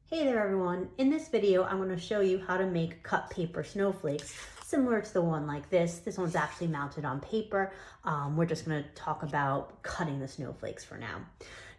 Hey there everyone, in this video I'm going to show you how to make cut paper snowflakes similar to the one like this. This one's actually mounted on paper. We're just going to talk about cutting the snowflakes for now.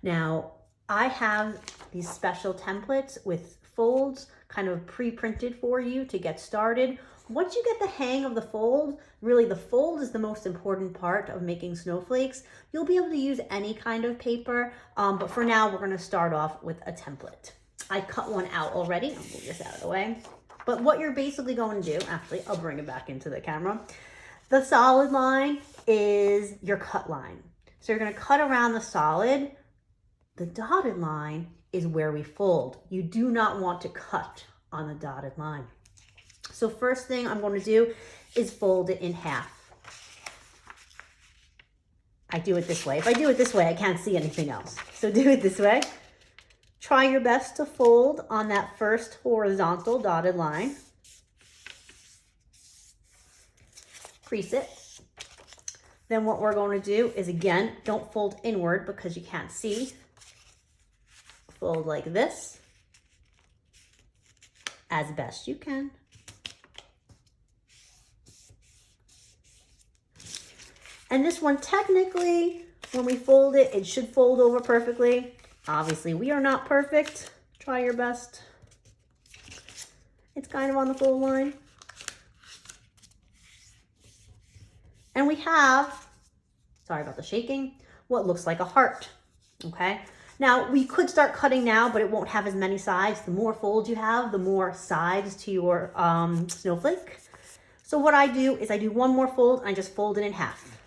Now I have these special templates with folds kind of pre-printed for you to get started. Once you get the hang of the fold, really the fold is the most important part of making snowflakes. You'll be able to use any kind of paper, but for now we're going to start off with a template. I cut one out already. I'll move this out of the way. But what you're basically going to do, actually, I'll bring it back into the camera. The solid line is your cut line. So you're going to cut around the solid. The dotted line is where we fold. You do not want to cut on the dotted line. So first thing I'm going to do is fold it in half. I do it this way. If I do it this way, I can't see anything else. So do it this way. Try your best to fold on that first horizontal dotted line. Crease it. Then what we're going to do is, again, don't fold inward because you can't see. Fold like this as best you can. And this one, technically, when we fold it, it should fold over perfectly. Obviously, we are not perfect. Try your best. It's kind of on the fold line. And we have, sorry about the shaking, what looks like a heart, okay? Now, we could start cutting now, but it won't have as many sides. The more folds you have, the more sides to your snowflake. So what I do is I do one more fold, and I just fold it in half.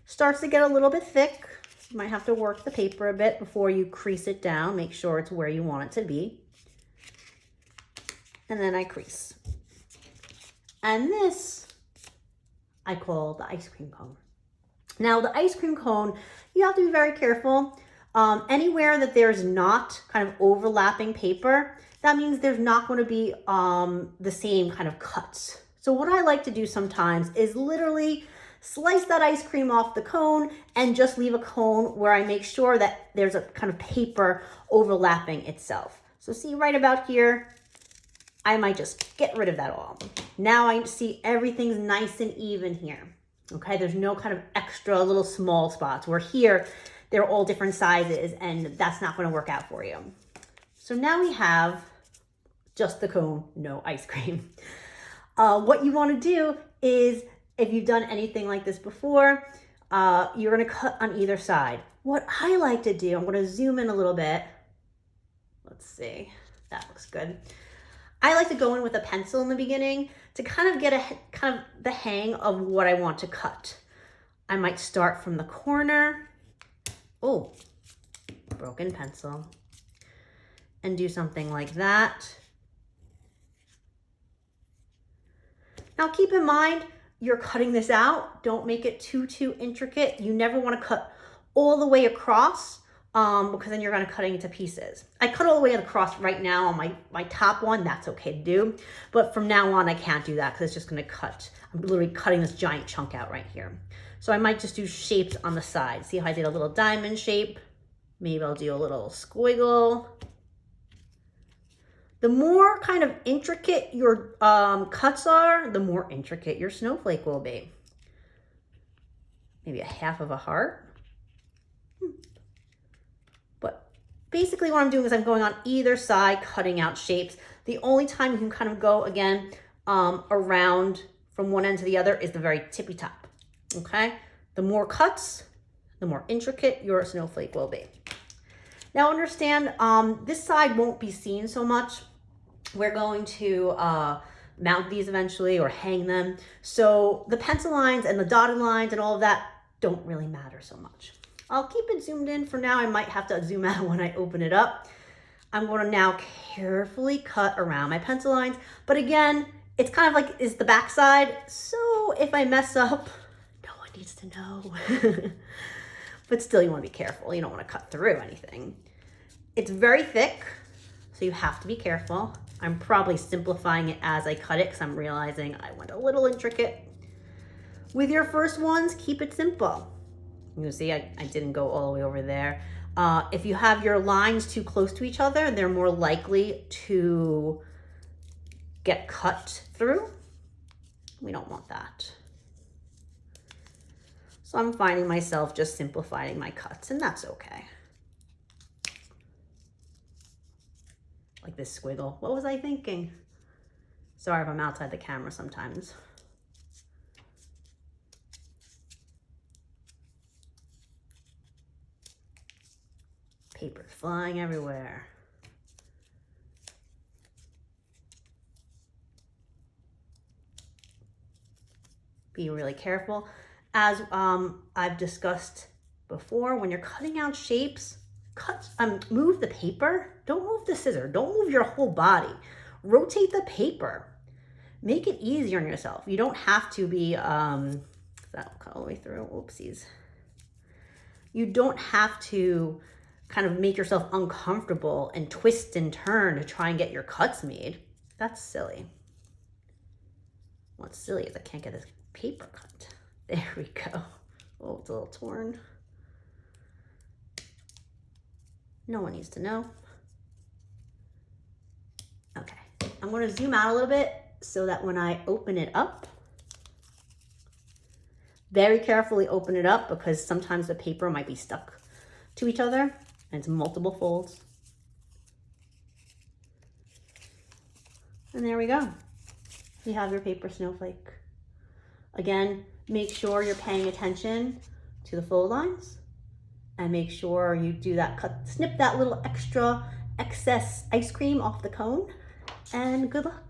Starts to get a little bit thick. You might have to work the paper a bit before you crease it down. Make sure it's where you want it to be. And then I crease. And this I call the ice cream cone. Now the ice cream cone, you have to be very careful. Anywhere that there's not kind of overlapping paper, that means there's not going to be the same kind of cuts. So what I like to do sometimes is literally slice that ice cream off the cone and just leave a cone where I make sure that there's a kind of paper overlapping itself. So see right about here, I might just get rid of that all. Now I see everything's nice and even here. Okay, there's no kind of extra little small spots where here they're all different sizes and that's not going to work out for you. So now we have just the cone, no ice cream. What you want to do is, if you've done anything like this before, you're going to cut on either side. What I like to do, I'm going to zoom in a little bit. Let's see, that looks good. I like to go in with a pencil in the beginning to kind of get the hang of what I want to cut. I might start from the corner. Oh, broken pencil. And do something like that. Now keep in mind, you're cutting this out. Don't make it too intricate. You never want to cut all the way across because then you're going to cut it into pieces. I cut all the way across right now on my top one. That's okay to do. But from now on, I can't do that because it's just going to cut. I'm literally cutting this giant chunk out right here. So I might just do shapes on the side. See how I did a little diamond shape? Maybe I'll do a little squiggle. The more kind of intricate your cuts are, the more intricate your snowflake will be. Maybe a half of a heart. But basically what I'm doing is I'm going on either side, cutting out shapes. The only time you can kind of go, again, around from one end to the other is the very tippy top, okay? The more cuts, the more intricate your snowflake will be. Now understand, this side won't be seen so much. We're going to mount these eventually or hang them. So the pencil lines and the dotted lines and all of that don't really matter so much. I'll keep it zoomed in for now. I might have to zoom out when I open it up. I'm going to now carefully cut around my pencil lines. But again, it's kind of like is the back side. So if I mess up, no one needs to know. But still, you want to be careful. You don't want to cut through anything. It's very thick, so you have to be careful. I'm probably simplifying it as I cut it because I'm realizing I went a little intricate. With your first ones, keep it simple. You see, I didn't go all the way over there. If you have your lines too close to each other, they're more likely to get cut through. We don't want that. So I'm finding myself just simplifying my cuts, and that's okay. Like this squiggle. What was I thinking? Sorry if I'm outside the camera sometimes. Paper's flying everywhere. Be really careful. As I've discussed before, when you're cutting out shapes, move the paper. Don't move the scissor. Don't move your whole body. Rotate the paper. Make it easier on yourself. You don't have to be, that'll cut all the way through, oopsies. You don't have to kind of make yourself uncomfortable and twist and turn to try and get your cuts made. That's silly. What's silly is I can't get this paper cut. There we go. Oh, it's a little torn. No one needs to know. Okay, I'm going to zoom out a little bit so that when I open it up, very carefully open it up because sometimes the paper might be stuck to each other and it's multiple folds. And there we go. You have your paper snowflake. Again, make sure you're paying attention to the fold lines and make sure you do that snip that little excess ice cream off the cone, and good luck.